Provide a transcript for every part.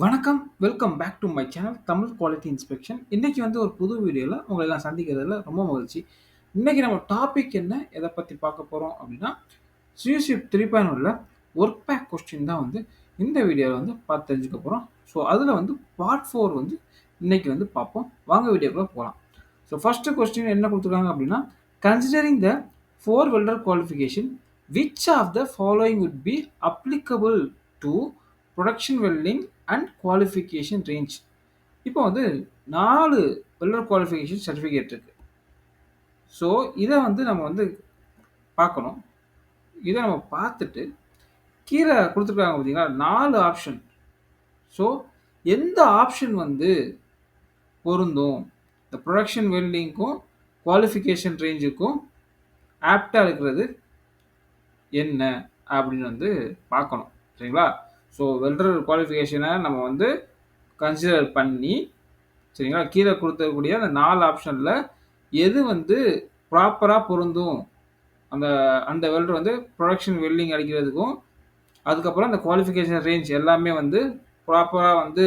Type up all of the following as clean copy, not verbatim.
வணக்கம். Welcome back to my channel Tamil quality inspection. இன்னைக்கு வந்து ஒரு புது வீடியோல உங்கள நான் சந்திக்கிறதுல ரொம்ப மகிழ்ச்சி. இன்னைக்கு நம்ம டாபிக் என்ன? எத பத்தி பார்க்க போறோம் அப்படின்னா, சியூசிப் 3.1ல ஒர்க் பேக் கொஸ்டின் தான் வந்து இந்த வீடியோல வந்து பார்த்து தெரிஞ்சுக்க போறோம். ஸோ அதுல வந்து பார்ட் 4 வந்து இன்னைக்கு வந்து பார்ப்போம். வாங்க வீடியோக்குள்ள போலாம். ஸோ ஃபர்ஸ்ட் கொஸ்டின் என்ன குடுத்துருக்காங்க அப்படின்னா, considering the 4 welder qualification which of the following would be applicable to production welding and qualification range. இப்போ வந்து 4 வெல்டர் குவாலிஃபிகேஷன் சர்டிஃபிகேட் இருக்கு. ஸோ இத வந்து நம்ம வந்து பார்க்கணும். இத நம்ம பார்த்துட்டு கீழ குடுத்துருக்காங்க பார்த்தீங்களா? 4 ஆப்ஷன். ஸோ எந்த ஆப்ஷன் வந்து பொருந்தும்? இந்த புரொடக்ஷன் வெல்டிங்க்கும், குவாலிஃபிகேஷன் ரேஞ்சுக்கும் ஆப்ட்டா இருக்கிறது என்ன? அப்படின்னு வந்து பார்க்கணும். சரிங்களா? ஸோ வெல்டர் குவாலிஃபிகேஷன நம்ம வந்து கன்சிடர் பண்ணி, சரிங்களா? கீழ குடுத்திருக்கக்கூடிய அந்த 4 ஆப்ஷன்ல எது வந்து ப்ராப்பரா பொருந்தும்? அந்த அந்த வெல்டர் வந்து புரொடக்ஷன் வெல்டிங் அடிக்கிறதுக்கும், அதுக்கப்புறம் அந்த குவாலிஃபிகேஷன் ரேஞ்ச் எல்லாமே வந்து ப்ராப்பரா வந்து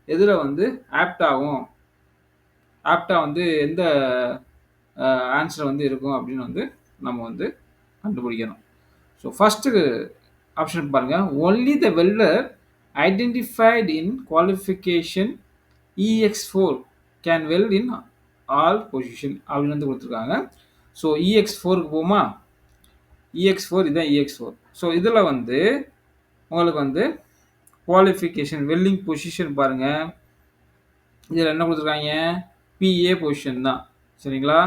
எதுல வந்து ஆப்ட் ஆகும்? ஆப்ட்டா வந்து எந்த ஆன்சர் வந்து இருக்கும் அப்படின்னு வந்து நம்ம வந்து கண்டுபிடிக்கணும். ஸோ ஃபர்ஸ்ட்டு ஆப்ஷன் பாருங்க. Only the welder identified in qualification EX4 can weld in all position அப்படின்னு வந்து கொடுத்துருக்காங்க. ஸோ EX4க்கு போமா? EX4 இதான் EX4. ஸோ இதில் வந்து உங்களுக்கு வந்து குவாலிஃபிகேஷன் வெல்டிங் பொசிஷன் பாருங்க. இதில் என்ன கொடுத்துருக்காங்க? PA பொசிஷன் தான். சரிங்களா?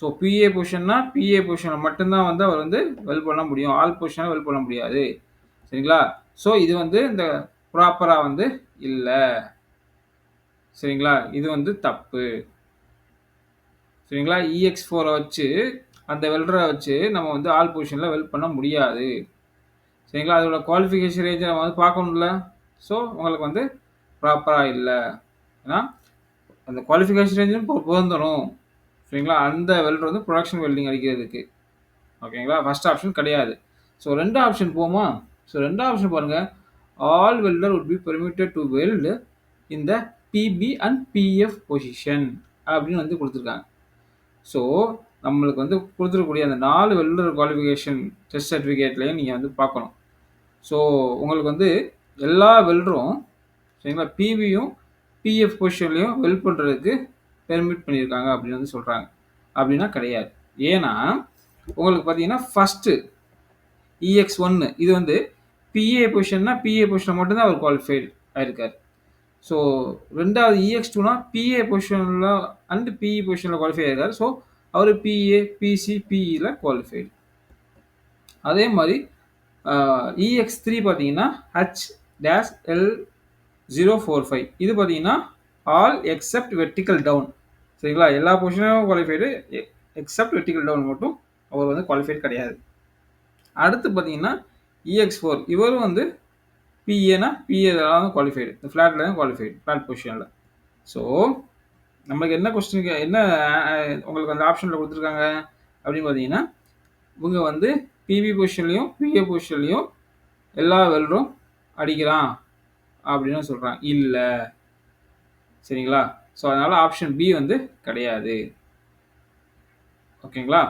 ஸோ PA பொசிஷன்னா PA பொசிஷனில் மட்டும்தான் வந்து அவர் வந்து வெல்ட் பண்ண முடியும். ஆல் பொசிஷனில் வெல்ட் பண்ண முடியாது. சரிங்களா? ஸோ இது வந்து இந்த ப்ராப்பராக வந்து இல்லை. சரிங்களா? இது வந்து தப்பு. சரிங்களா? EX4 வச்சு அந்த வெல்டரை வச்சு நம்ம வந்து ஆல் பொசிஷனில் வெல்ட் பண்ண முடியாது. சரிங்களா? அதோட குவாலிஃபிகேஷன் ரேஞ்சை நம்ம வந்து பார்க்கணும்ல. ஸோ உங்களுக்கு வந்து ப்ராப்பராக இல்லை. ஏன்னா அந்த குவாலிஃபிகேஷன் ரேஞ்சும் பொருந்தணும். சரிங்களா? அந்த வெல்டர் வந்து ப்ரொடக்ஷன் வெல்டிங் அடிக்கிறதுக்கு. ஓகேங்களா? ஃபர்ஸ்ட் ஆப்ஷன் கிடையாது. ஸோ 2 ஆப்ஷன் போமா? ஸோ 2 ஆப்ஷன் பாருங்க. All welder would be permitted to weld in the PB and PF position அப்படின்னு வந்து கொடுத்துருக்காங்க. ஸோ நம்மளுக்கு வந்து கொடுத்துருக்கக்கூடிய அந்த 4 வெல்டர் குவாலிஃபிகேஷன் டெஸ்ட் சர்டிஃபிகேட்லையும் நீங்கள் வந்து பார்க்கணும். ஸோ உங்களுக்கு வந்து எல்லா வெல்டரும் சரிங்களா பிபியும் பிஎஃப் பொசிஷன்லையும் வெல்ட் பண்ணுறதுக்கு பெர்மிட் பண்ணியிருக்காங்க அப்படின்னு வந்து சொல்கிறாங்க. அப்படின்னா கிடையாது. ஏன்னா உங்களுக்கு பார்த்தீங்கன்னா ஃபஸ்ட்டு EX1 இது வந்து பிஏ பொசிஷன்னா பிஏ பொசிஷனில் மட்டும்தான் அவர் குவாலிஃபைடு ஆயிருக்கார். ஸோ ரெண்டாவது EX2னா பிஏ பொசிஷனில் அண்ட் பிஇ பொசிஷனில் குவாலிஃபை ஆயிருக்கார். ஸோ அவர் பிஏ பிசி பிஇயில் குவாலிஃபைடு. அதே மாதிரி EX3 பார்த்தீங்கன்னா H-L045 இது பார்த்தீங்கன்னா ஆல் எக்ஸப்ட் வெர்டிக்கல் டவுன். சரிங்களா? எல்லா பொசிஷனும் குவாலிஃபைடு எக்ஸப்ட் வெர்டிக்கல் டவுன் மட்டும் அவர் வந்து குவாலிஃபைடு கிடையாது. அடுத்து பார்த்தீங்கன்னா EX4 இவரும் வந்து பிஏனா பிஏ தான் குவாலிஃபைடு. இந்த ஃப்ளாட்டில் தான் குவாலிஃபைடு ஃப்ளாட் பொசிஷனில். ஸோ நம்மளுக்கு என்ன கொஸ்டினுக்கு என்ன உங்களுக்கு அந்த ஆப்ஷனில் கொடுத்துருக்காங்க அப்படின்னு பார்த்தீங்கன்னா, இவங்க வந்து பிபி பொசிஷன்லையும் பிஏ பொசிஷன்லையும் எல்லா வெல்டரும் அடிக்கிறான் அப்படின்னு சொல்கிறாங்க. இல்லை. சரிங்களா? ஸோ அதனால் ஆப்ஷன் பி வந்து கிடையாது. ஓகேங்களா?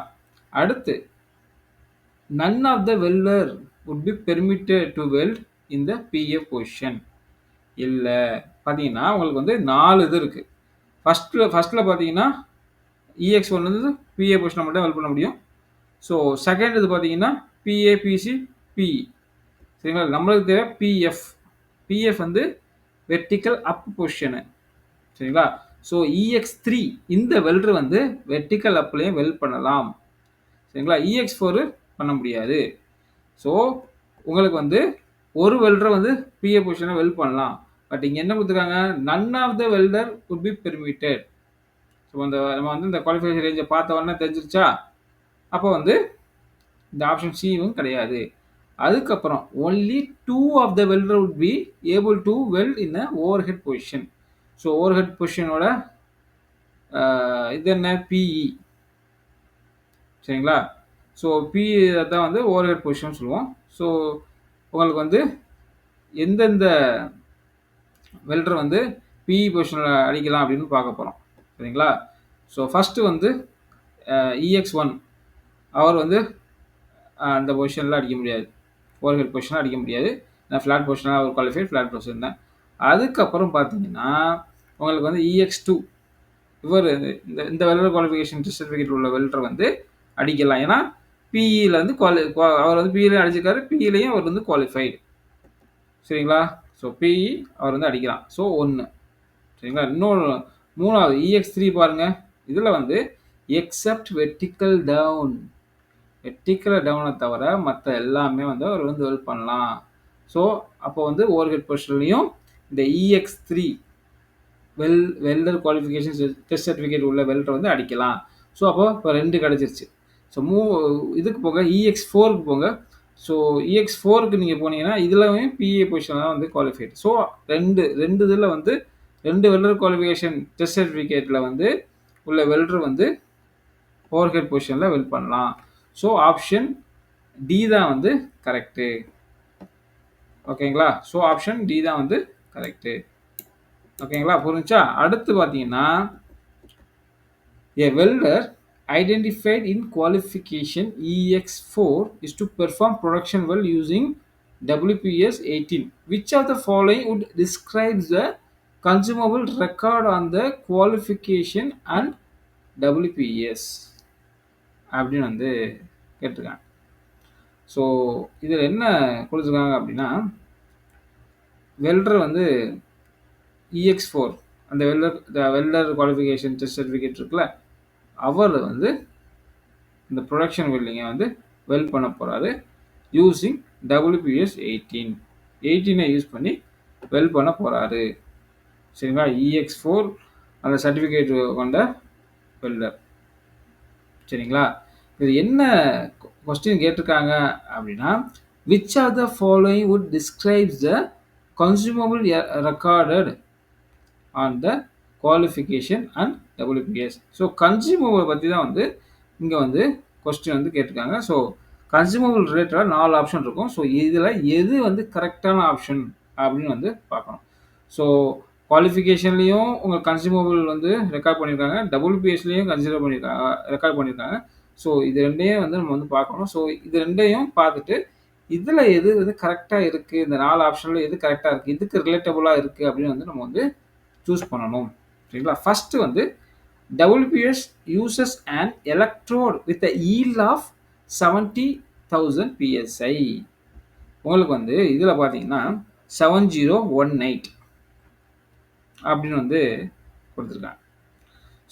அடுத்து none of the welder would be permitted to weld in the PF position. இல்லை. பார்த்தீங்கன்னா உங்களுக்கு வந்து 4 இது இருக்குது. ஃபஸ்ட்டில் பார்த்தீங்கன்னா EX1 வந்து பிஏ பொசிஷனில் மட்டும் வெல்ட் பண்ண முடியும். ஸோ செகண்ட் இது பார்த்தீங்கன்னா பிஏ பிசி பிஇ. சரிங்களா? நம்மளுக்கு தேவை பிஎஃப். பிஎஃப் வந்து வெர்டிக்கல் அப் பொசிஷனு. சரிங்களா? ஸோ EX3 இந்த வெல்டர் வந்து வெர்டிக்கல் அப்லேயும் வெல்ட் பண்ணலாம். சரிங்களா? EX4 பண்ண முடியாது. ஸோ உங்களுக்கு வந்து ஒரு வெல்டரை வந்து பிஏ பொசிஷனை வெல்ட் பண்ணலாம். பட் இங்கே என்ன கொடுத்துருக்காங்க? None of the welder would be permitted. So நம்ம வந்து இந்த குவாலிஃபிகேஷன் ரேஞ்சை பார்த்த உடனே தெரிஞ்சிருச்சா? அப்போ வந்து இந்த ஆப்ஷன் சியும் கிடையாது. அதுக்கப்புறம் only 2 of the welder would be able to weld in a overhead position. So overhead பொசிஷனோட இது என்ன? பிஇ. சரிங்களா? ஸோ பிஇ தான் வந்து ஓவர்ஹெட் பொசிஷன் சொல்லுவோம். ஸோ உங்களுக்கு வந்து எந்தெந்த வெல்டர் வந்து பிஇ பொசிஷனில் அடிக்கலாம் அப்படின்னு பார்க்க போகிறோம். சரிங்களா? ஸோ ஃபஸ்ட்டு வந்து EX1 அவர் வந்து அந்த பொசிஷனில் அடிக்க முடியாது. ஓவர் ஹெட் பொசிஷனில் அடிக்க முடியாது. நான் ஃப்ளாட் பொசிஷனாக அவர் குவாலிஃபைட் ஃப்ளாட் பொசிஷன் தான். அதுக்கப்புறம் பார்த்தீங்கன்னா உங்களுக்கு வந்து EX2 இவர் இந்த இந்த வெல்டர் குவாலிஃபிகேஷன் சர்டிஃபிகேட் உள்ள வெல்டர் வந்து அடிக்கலாம். ஏன்னா பிஇயில் வந்து அவர் வந்து பிஇலையும் அடிச்சிருக்காரு, பிஇலையும் அவர் வந்து குவாலிஃபைடு. சரிங்களா? ஸோ பிஇ அவர் வந்து அடிக்கலாம். ஸோ 1. சரிங்களா? இன்னொன்று 3வது EX3 பாருங்கள். இதில் வந்து எக்ஸப்ட் வெர்டிக்கல் டவுன், வெர்டிக்கல் டவுனை தவிர மற்ற எல்லாமே வந்து அவர் வந்து வெல்ட் பண்ணலாம். ஸோ அப்போ வந்து ஓவர் ஹெட் பொசிஷன்லையும் இந்த EX3 welder qualification test certificate உள்ள வெல்டர் வந்து அடிக்கலாம். ஸோ அப்போ இப்போ 2 கிடச்சிருச்சு. ஸோ இதுக்கு போக EX4க்கு போங்க. ஸோ EX4க்கு நீங்கள் போனீங்கன்னா இதுலவே பிஏ பொசிஷன் தான் வந்து குவாலிஃபைடு. ஸோ ரெண்டு இதில் வந்து 2 வெல்டர் குவாலிஃபிகேஷன் டெஸ்ட் சர்டிஃபிகேட்டில் வந்து உள்ள வெல்டர் வந்து ஓவர் ஹெட் பொசிஷனில் வெல்ட் பண்ணலாம். ஸோ ஆப்ஷன் டி தான் வந்து கரெக்டு. ஓகேங்களா? ஸோ ஆப்ஷன் டி தான் வந்து கரெக்டு. ஓகேங்களா? புரிஞ்சா? அடுத்து பார்த்தீங்கன்னா a welder identified in qualification EX4 is to perform production well using WPS 18. Which of the following would describe the consumable record on the qualification and WPS அப்படின்னு வந்து கேட்டிருக்காங்க. So இதில் என்ன கொடுத்துருக்காங்க அப்படின்னா வெல்டர் வந்து EX4 அந்த வெல்டர் குவாலிஃபிகேஷன் டெஸ்ட் சர்டிஃபிகேட் இருக்குல்ல, அவர் வந்து இந்த ப்ரொடக்ஷன் வெல்டிங்கை வந்து வெல்ட் பண்ண போகிறாரு யூஸிங் WPS 18 யூஸ் பண்ணி வெல்ட் பண்ண போகிறாரு. சரிங்களா? EX4 அந்த சர்டிஃபிகேட் கொண்ட வெல்டர். சரிங்களா? இது என்ன கொஸ்டின் கேட்டிருக்காங்க அப்படின்னா which of the following would describe the consumable recorded on the qualification and WPS. So consumable பற்றி தான் வந்து இங்கே வந்து கொஸ்டின் வந்து கேட்டிருக்காங்க. ஸோ கன்சியூமபிள் ரிலேட்டடாக 4 ஆப்ஷன் இருக்கும். ஸோ இதில் எது வந்து கரெக்டான ஆப்ஷன் அப்படின்னு வந்து பார்க்கணும். ஸோ குவாலிஃபிகேஷன்லேயும் உங்கள் கன்சியூமபிள் வந்து ரெக்கார்ட் பண்ணியிருக்காங்க, WPSலேயும் கன்சிடர் பண்ணியிருக்காங்க, ரெக்கார்ட் பண்ணியிருக்காங்க. ஸோ இது ரெண்டையும் வந்து நம்ம வந்து பார்க்கணும். ஸோ இது ரெண்டையும் பார்த்துட்டு இதில் எது வந்து கரெக்டாக இருக்குது, இந்த 4 ஆப்ஷனில் எது கரெக்டாக இருக்குது, இதுக்கு ரிலேட்டபுளாக இருக்குது அப்படின்னு வந்து நம்ம வந்து சூஸ் பண்ணணும். சரிங்களா? ஃபஸ்ட்டு வந்து WPS uses an electrode with a yield of 70,000 PSI. உங்களுக்கு வந்து இதில் பார்த்தீங்கன்னா 7018 அப்படின்னு வந்து கொடுத்துருக்காங்க.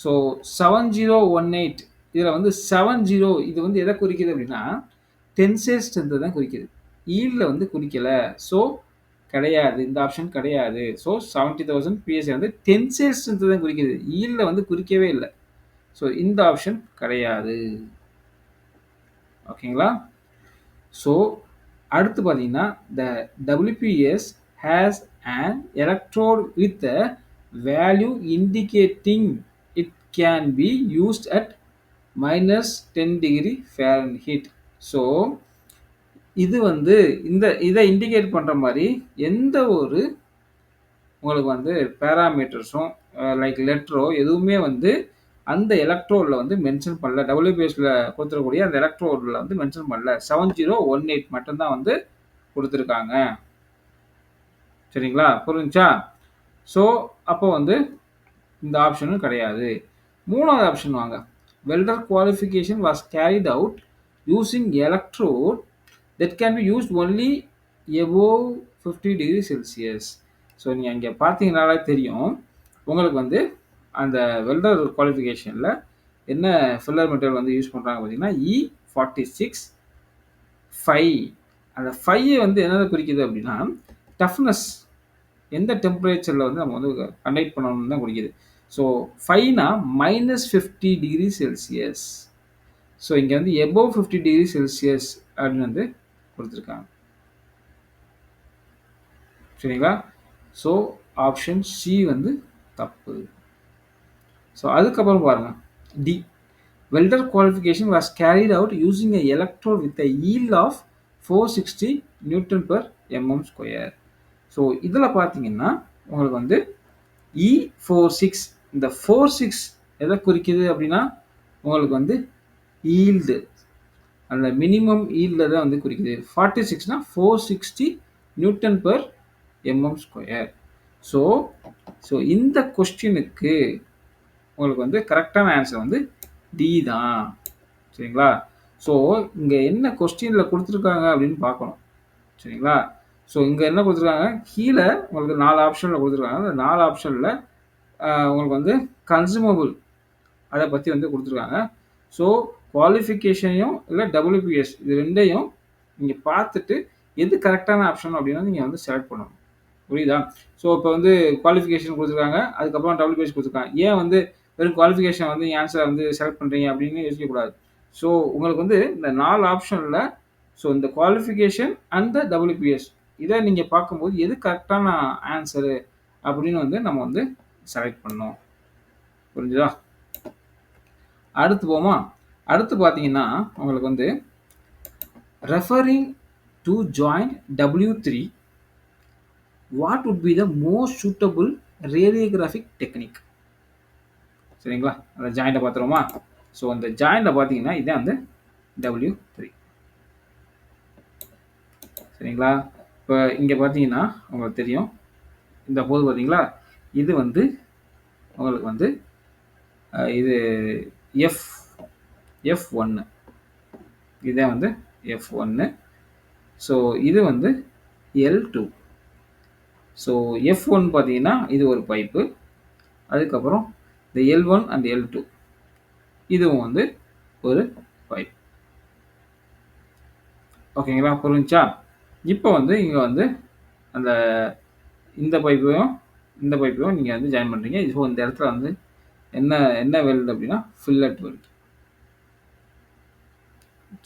ஸோ 7018 இதில் வந்து 70 இது வந்து எதை குறிக்குது அப்படின்னா டென்சைல் ஸ்ட்ரென்த்தை தான் குறிக்குது, ஈல்டில் வந்து குறிக்கலை. ஸோ கிடையாது, இந்த ஆப்ஷன் கிடையாது. ஸோ 70,000 PSI வந்து டென்சைல் ஸ்ட்ரென்த்தை தான் குறிக்குது, ஈல்டில் வந்து குறிக்கவே இல்லை. ஸோ இந்த ஆப்ஷன் கிடையாது. ஓகேங்களா? ஸோ அடுத்து பார்த்தீங்கன்னா the WPS has an electrode with a value indicating it can be used at -10 degree Fahrenheit. So இது வந்து இதை இண்டிகேட் பண்ணுற மாதிரி எந்த ஒரு உங்களுக்கு வந்து பேராமீட்டர்ஸும் லைக் லெட்டரோ எதுவுமே வந்து அந்த எலக்ட்ரோடில் வந்து மென்ஷன் பண்ணல. WPSல கொடுத்துருக்கக்கூடிய அந்த எலக்ட்ரோடில் வந்து மென்ஷன் பண்ணல. 7018 மட்டும்தான் வந்து கொடுத்துருக்காங்க. சரிங்களா? புரிஞ்சா? ஸோ அப்போ வந்து இந்த ஆப்ஷனும் கிடையாது. 3வது ஆப்ஷன் வாங்க. Welder qualification was carried out using electrode that can be used only above 50 degree Celsius. So நீங்கள் அங்கே பார்த்தீங்கன்னாலே தெரியும் உங்களுக்கு வந்து அந்த வெல்டர் குவாலிஃபிகேஷனில் என்ன ஃபில்லர் மெட்டீரியல் வந்து யூஸ் பண்ணுறாங்க பார்த்தீங்கன்னா E46-5. அந்த 5 வந்து என்னதை குறிக்குது அப்படின்னா டஃப்னஸ், எந்த டெம்பரேச்சரில் வந்து நம்ம வந்து கண்டக்ட் பண்ணணும்னு தான் குறிக்குது. ஸோ 5னா -50 டிகிரி செல்சியஸ். ஸோ இங்கே வந்து எபோவ் 50 டிகிரி செல்சியஸ் அப்படின்னு வந்து கொடுத்துருக்காங்க. சரிங்களா? ஸோ ஆப்ஷன் சி வந்து தப்பு. ஸோ அதுக்கப்புறம் பாருங்கள் D. Welder qualification was carried out using a electrode with a yield of 460 Newton/mm². So இதில் பார்த்தீங்கன்னா உங்களுக்கு வந்து E46. இந்த 46 எதை குறிக்குது அப்படின்னா உங்களுக்கு வந்து ஈல்டு, அந்த மினிமம் ஈல்ட தான் வந்து குறிக்குது. 46னா 460 Newton per MM square. So so இந்த கொஸ்டினுக்கு உங்களுக்கு வந்து கரெக்டான ஆன்சர் வந்து டி தான். சரிங்களா? ஸோ இங்க என்ன கொஸ்டின்ல குடுத்துருக்காங்க அப்படின்னு பார்க்கணும். சரிங்களா? ஸோ இங்க என்ன குடுத்துருக்காங்க, கீழ உங்களுக்கு 4 ஆப்ஷன்ல குடுத்துருக்காங்க. அந்த 4 ஆப்ஷன்ல உங்களுக்கு வந்து கன்சூமபிள் அத பத்தி வந்து குடுத்துருக்காங்க. ஸோ குவாலிஃபிகேஷனையும் இல்ல WPS இது 2யும் நீங்க பார்த்துட்டு எது கரெக்டான ஆப்ஷன் அப்படின்னா நீங்க வந்து செலக்ட் பண்ணணும். புரியுதா? ஸோ இப்ப வந்து குவாலிஃபிகேஷன் குடுத்துருக்காங்க. அதுக்கப்புறம் WPS குடுத்துருக்காங்க. ஏன் வந்து வெறும் குவாலிஃபிகேஷன் வந்து என் ஆன்ஸர வந்து செலக்ட் பண்றீங்க அப்படின்னு யோசிக்கக்கூடாது. ஸோ உங்களுக்கு வந்து இந்த 4 ஆப்ஷன்ல ஸோ இந்த குவாலிஃபிகேஷன் அண்ட் த WPS இத நீங்க பார்க்கும்போது எது கரெக்டான ஆன்ஸரு அப்படின்னு வந்து நம்ம வந்து செலக்ட் பண்ணணும். புரிஞ்சுதா? அடுத்து போமா? அடுத்து பார்த்தீங்கன்னா, உங்களுக்கு வந்து referring to joint W3 what would be the most suitable radiographic technique? சரிங்களா? அந்த ஜாயிண்ட்ட பார்த்துருவோமா? ஸோ அந்த ஜாயிண்ட்ல பார்த்தீங்கன்னா, இதான் வந்து W3. சரிங்களா? இப்ப இங்க பார்த்தீங்கன்னா, உங்களுக்கு தெரியும். இந்த போது பார்த்தீங்களா? இது வந்து உங்களுக்கு வந்து இது F F1. இதான் வந்து F1. ஸோ இது வந்து L2. ஸோ F1 பார்த்தீங்கன்னா, இது ஒரு பைப்பு. அதுக்கப்புறம் இந்த L1 அண்ட் L2 இதுவும் வந்து ஒரு பைப். ஓகேங்களா? புரிஞ்சுச்சா? இப்போ வந்து இங்க வந்து அந்த இந்த பைப்பையும், இந்த பைப்பையும் நீங்க வந்து ஜாயின் பண்றீங்க. ஸோ இந்த இடத்துல வந்து என்ன என்ன வெல்ட் அப்படின்னா, ஃபில்லட் வெல்ட்.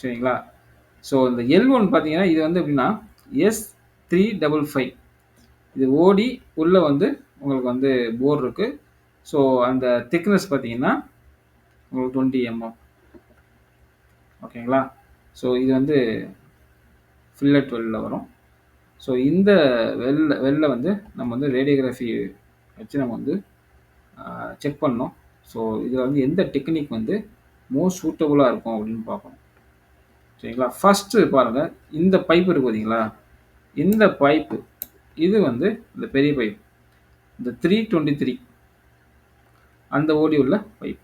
சரிங்களா? ஸோ இந்த L1 பார்த்தீங்கன்னா, இது வந்து எப்படின்னா S355. இது ஓடி உள்ள வந்து உங்களுக்கு வந்து போர் இருக்கு. ஸோ அந்த திக்னஸ் பார்த்தீங்கன்னா, உங்களுக்கு 20 mm. ஓகேங்களா? ஸோ இது வந்து ஃபில்லட் வெல்ல வரும். ஸோ இந்த வெல்ல வந்து நம்ம வந்து ரேடியோகிராஃபி வச்சு நம்ம வந்து செக் பண்ணோம். ஸோ இதில் வந்து எந்த டெக்னிக் வந்து மோஸ்ட் சூட்டபுளா இருக்கும் அப்படின்னு பார்க்கணும். சரிங்களா? ஃபர்ஸ்ட்டு பாருங்க, இந்த பைப் இருக்கு பார்த்தீங்களா? இந்த பைப்பு இது வந்து இந்த பெரிய பைப். இந்த 323 அந்த ஓடி உள்ள பைப்.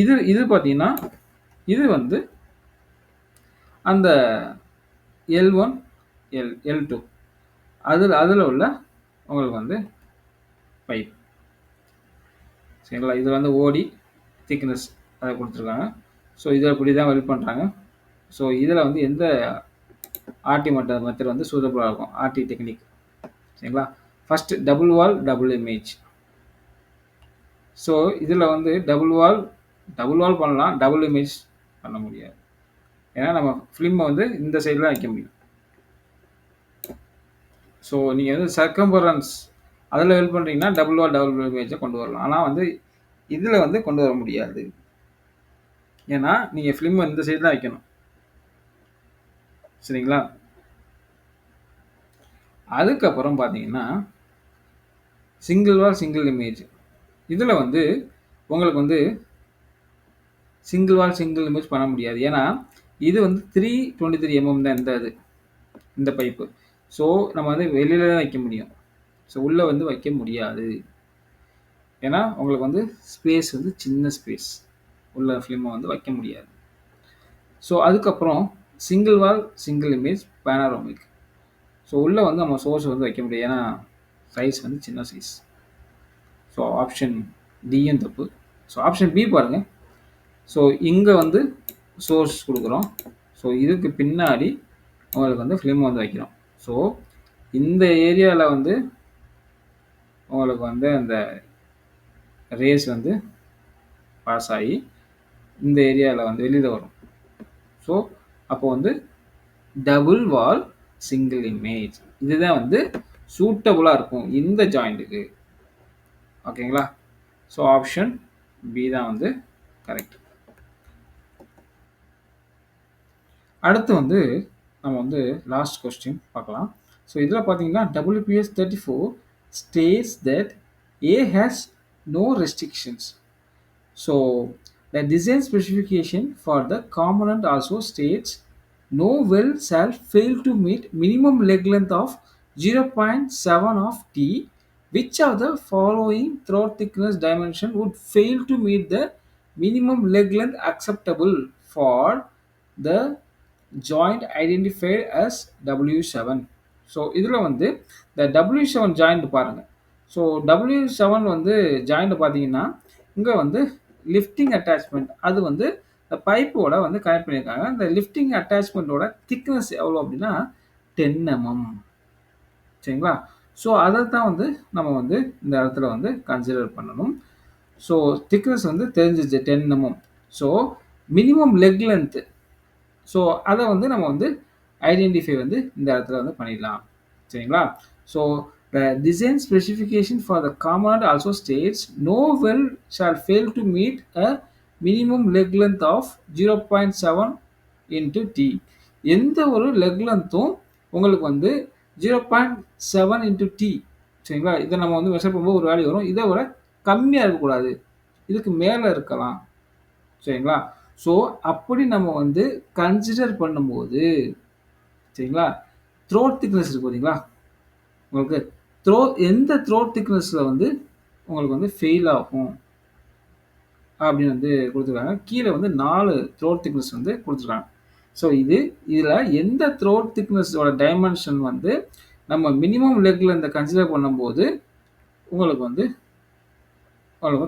இது இது பார்த்தீங்கன்னா, இது வந்து அந்த L1, L2 அதுல உள்ள உங்களுக்கு வந்து பைப். சரிங்களா? இது வந்து ஓடி திக்னஸ் அதை கொடுத்துருக்காங்க. ஸோ இதை இப்படி தான் வெல்ட் பண்ணுறாங்க. ஸோ இதில் வந்து எந்த ஆர்டி மெத்தட் வந்து சூட்டபுளாக இருக்கும், ஆர்டி டெக்னிக். சரிங்களா? ஃபர்ஸ்ட் டபுள் வால் டபுள் இமேஜ். ஸோ இதில் வந்து டபுள் வால் பண்ணலாம், டபுள் இமேஜ் பண்ண முடியாது. ஏன்னா நம்ம ஃபிலிமை வந்து இந்த சைடில் வைக்க முடியும். ஸோ நீங்கள் வந்து சர்க்கம்பரன்ஸ் அதில் வெல்ட் பண்ணுறீங்கன்னா டபுள் வால் டபுள் இமேஜை கொண்டு வரலாம். ஆனால் வந்து இதில் வந்து கொண்டு வர முடியாது. ஏன்னா நீங்கள் ஃபிலிமை இந்த சைடு தான் வைக்கணும். சரிங்களா? அதுக்கப்புறம் பார்த்தீங்கன்னா சிங்கிள் வால் சிங்கிள் இமேஜ். இதில் வந்து உங்களுக்கு வந்து சிங்கிள் வால் சிங்கிள் இமேஜ் பண்ண முடியாது. ஏன்னா இது வந்து 323 mm தான் இந்த பைப்பு. ஸோ நம்ம வந்து வெளியில தான் வைக்க முடியும். ஸோ உள்ளே வந்து வைக்க முடியாது. ஏன்னா உங்களுக்கு வந்து ஸ்பேஸ் வந்து சின்ன ஸ்பேஸ், உள்ள ஃபிலிமை வந்து வைக்க முடியாது. ஸோ அதுக்கப்புறம் சிங்கிள் வால் சிங்கிள் இமேஜ் பேனரோமிக். ஸோ உள்ளே வந்து நம்ம சோர்ஸ் வந்து வைக்க முடியாது. ஏன்னா சைஸ் வந்து சின்ன சைஸ். ஸோ ஆப்ஷன் டியும் தப்பு. ஸோ ஆப்ஷன் பி பாருங்கள். ஸோ இங்கே வந்து சோர்ஸ் கொடுக்குறோம். ஸோ இதுக்கு பின்னாடி உங்களுக்கு வந்து ஃபிலிம் வந்து வைக்கிறோம். ஸோ இந்த ஏரியாவில் வந்து உங்களுக்கு வந்து அந்த ரேஸ் வந்து பாஸ் ஆகி இந்த ஏரியாவில் வந்து வெளியில் வரும். ஸோ அப்போ வந்து டபுள் வால் சிங்கிள் இமேஜ் இதுதான் வந்து சூட்டபுளாக இருக்கும் இந்த ஜாயிண்ட்டுக்கு. ஓகேங்களா? ஸோ ஆப்ஷன் பி தான் வந்து கரெக்ட். அடுத்து வந்து நம்ம வந்து லாஸ்ட் கொஸ்டின் பார்க்கலாம். ஸோ இதில் பார்த்தீங்கன்னா WPS 34 states that A has no restrictions. So the design specification for the component also states no well shall fail to meet minimum leg length of 0.7 of T. Which of the following throat thickness dimension would fail to meet the minimum leg length acceptable for the joint identified as W7? So இதில் வந்து இந்த W7 joint பாருங்க. So W7 வந்து joint பார்த்தீங்கன்னா இங்கே வந்து lifting attachment அது வந்து இந்த பைப்போட வந்து கனெக்ட் பண்ணியிருக்காங்க. இந்த லிஃப்டிங் அட்டாச்மெண்ட்டோட திக்னஸ் எவ்வளோ அப்படின்னா 10 mm. சரிங்களா? ஸோ அதை தான் வந்து நம்ம வந்து இந்த இடத்துல வந்து கன்சிடர் பண்ணணும். ஸோ திக்னஸ் வந்து தெரிஞ்சிச்சு 10 mm. So minimum leg length, so அதை வந்து நம்ம வந்து ஐடென்டிஃபை வந்து இந்த இடத்துல வந்து பண்ணிடலாம். சரிங்களா? So the design specification for the component also states no well shall fail to meet a minimum leg length of 0.7 into T. எந்த ஒரு லெக் லென்த்தும் உங்களுக்கு வந்து 0.7 into T. சரிங்களா? இதை நம்ம வந்து மெஷர் பண்ணும்போது ஒரு வேல்யூ வரும். இதை விட கம்மியாக இருக்கக்கூடாது, இதுக்கு மேலே இருக்கலாம். சரிங்களா? ஸோ அப்படி நம்ம வந்து கன்சிடர் பண்ணும்போது சரிங்களா, த்ரோட் திக்னஸ் இருக்கு பார்த்தீங்களா, உங்களுக்கு எந்த த்ரோட் திக்னஸில் வந்து உங்களுக்கு வந்து ஃபெயில் ஆகும் அப்படின்னு வந்து கொடுத்துருக்காங்க. கீழே வந்து 4 த்ரோட் திக்னஸ் வந்து கொடுத்துருக்காங்க. ஸோ இதில் எந்த த்ரோட் திக்னஸோட டைமென்ஷன் வந்து நம்ம மினிமம் லெக்கில் இந்த கன்சிடர் பண்ணும்போது உங்களுக்கு வந்து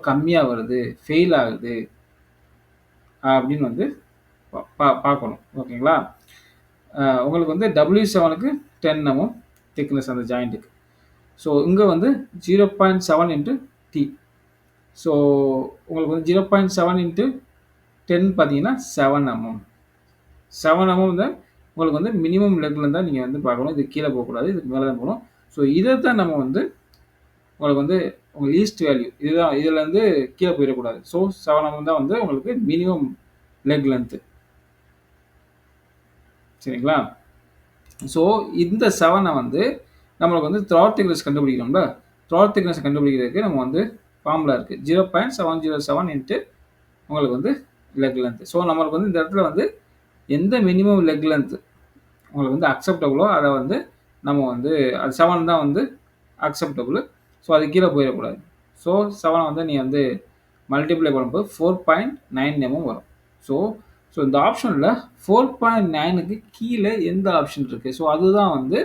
கம்மியாக வருது, ஃபெயில் ஆகுது அப்படின்னு வந்து பார்க்கணும். ஓகேங்களா? உங்களுக்கு வந்து W7க்கு 10 mm திக்னஸ் அந்த ஜாயிண்ட்டுக்கு. ஸோ இங்கே வந்து 0.7 into T. ஸோ உங்களுக்கு வந்து 0.7 into 10 பார்த்தீங்கன்னா 7 mm. 7 mm தான் உங்களுக்கு வந்து மினிமம் லெக்கில் தான் நீங்கள் வந்து பார்க்கணும். இது கீழே போகக்கூடாது, இதுக்கு மேலே தான் போகணும். ஸோ இதை தான் நம்ம வந்து உங்களுக்கு வந்து உங்கள் லீஸ்ட் வேல்யூ இதுதான், இதில் வந்து கீழே போயிடக்கூடாது. ஸோ 7 mm தான் வந்து உங்களுக்கு மினிமம் லெக் லென்த்து. சரிங்களா? ஸோ இந்த 7 வந்து நம்மளுக்கு வந்து த்ராட் திக்னஸ் கண்டுபிடிக்கணும்ல. த்ராட் திக்னஸ் கண்டுபிடிக்கிறதுக்கு நம்ம வந்து ஃபார்முலா இருக்குது, 0.707 இன்ட்டு உங்களுக்கு வந்து லெக் லென்த். ஸோ நம்மளுக்கு வந்து இந்த இடத்துல வந்து எந்த மினிமம் லெக் லென்த் உங்களுக்கு வந்து அக்செப்டபுளோ அதை வந்து நம்ம வந்து அது 7 தான் வந்து அக்செப்டபுள். ஸோ அது கீழே போயிடக்கூடாது. ஸோ 7 வந்து நீ வந்து மல்டிப்ளை பண்ணும்போது 4.9 mm வரும். ஸோ இந்த ஆப்ஷனில் 4.9க்கு கீழே எந்த ஆப்ஷன் இருக்குது, ஸோ அதுதான் வந்து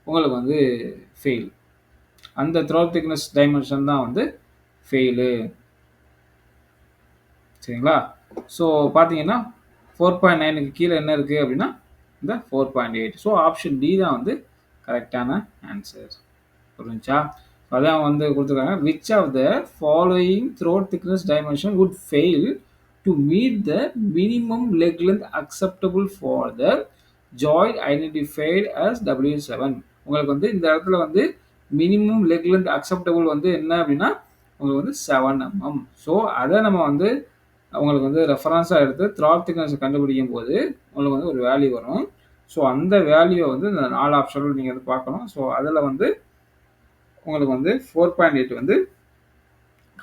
உங்களுக்கு வந்து ஃபெயில். அந்த த்ரோட் திக்னஸ் டைமென்ஷன் தான் வந்து ஃபெயிலு. சரிங்களா? ஸோ பார்த்தீங்கன்னா 4.9க்கு கீழே என்ன இருக்குது அப்படின்னா இந்த 4.8. ஸோ ஆப்ஷன் டி தான் வந்து கரெக்டான ஆன்சர். புரிஞ்சா? அதான் வந்து கொடுத்துருக்காங்க, which of the following throat thickness dimension would fail to meet the minimum leg length acceptable for the joint identified as W7. உங்களுக்கு வந்து இந்த இடத்துல வந்து மினிமம் லெக் லென்த் அக்செப்டபுள் வந்து என்ன அப்படின்னா உங்களுக்கு வந்து 7 mm. ஸோ அதை நம்ம வந்து உங்களுக்கு வந்து ரெஃபரன்ஸாக எடுத்து த்ராட் திக்னஸ் கண்டுபிடிக்கும் போது உங்களுக்கு வந்து ஒரு வேல்யூ வரும். ஸோ அந்த வேல்யூவை வந்து இந்த 4 ஆப்ஷனில் நீங்கள் வந்து பார்க்கணும். ஸோ அதில் வந்து உங்களுக்கு வந்து 4.8 வந்து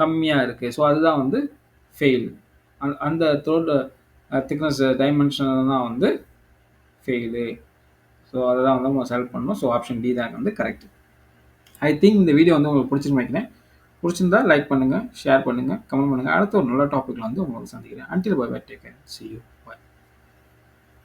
கம்மியாக இருக்குது. ஸோ அதுதான் வந்து ஃபெயில். அந்த த்ரோட் திக்னஸ் டைமென்ஷன் தான் வந்து ஃபெயிலு. ஸோ அதை தான் வந்து நம்ம செலக்ட் பண்ணணும். ஸோ ஆப்ஷன் டி தான் வந்து கரெக்ட். ஐ திங்க் இந்த வீடியோ வந்து உங்களுக்கு பிடிச்சிருந்து நினைக்கிறேன். பிடிச்சிருந்தா லைக் பண்ணுங்கள், ஷேர் பண்ணுங்கள், கமெண்ட் பண்ணுங்கள். அடுத்த ஒரு நல்ல டாப்பிக்கில் வந்து உங்களுக்கு சந்திக்கிறேன். Until bye bye, take care, see you, bye.